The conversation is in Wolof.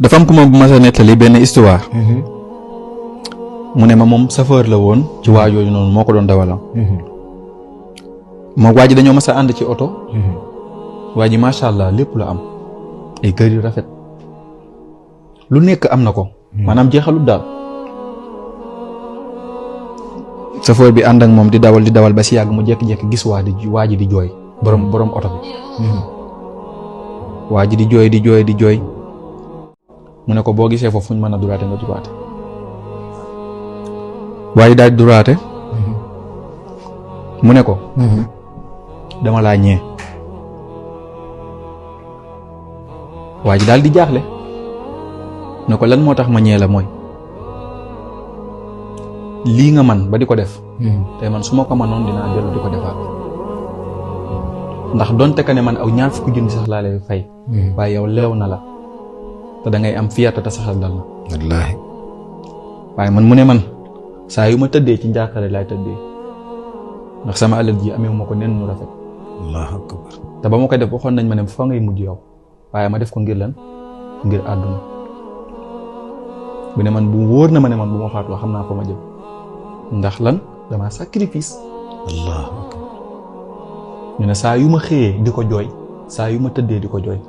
dafa am ku ma mas a nettali benn histoire. mu ne ma moom chauffeur la woon ci waa jooju noonu moo ko doon dawalam. moo waa ji dañoo mas a ànd ci oto. waa ji macha allah lépp la am ay kër yu rafet lu nekk am na ko. maanaam jeexalut daal. chauffeur bi ànd ak moom di dawal ba si yàgg mu jékki-jékki gis waa ji di jooy borom oto bi. waa ji di jooy mu ne ko boo gisee foofu fu ñu mën a duraate nga duraate. waa ji daal di duraate. mu ne ko. dama laa ñee. waa ji daal di jaaxle. ne ko lan moo tax ma ñee la mooy. lii nga man ba di ko def. te man su ma ko mënoon dinaa dellu di ko defaat. ndax donte ka ne man aw ñaar fukki junni sax laa lay fay. waaye yow leew na la. te da ngay am fierté te saxal dal na. wallaahi. waaye man mu ne man saa yu ma tëddee ci njàqare laay tëddee. ndax sama alal ji amee ma ko nen nu rafet. allahu akbar. te ba ma ko def waxoon nañ ma ne fa ngay mujj yow. waaye ma def ko ngir lan ngir àdduna. bu ne man bu wóor na ma ne man bu ma faatoo xam naa fa ma jëm. ndax lan damaa sacrifice. allahu akbar. ñu ne saa yu ma xëyee di ko jooy saa yu ma tëddee di ko jooy.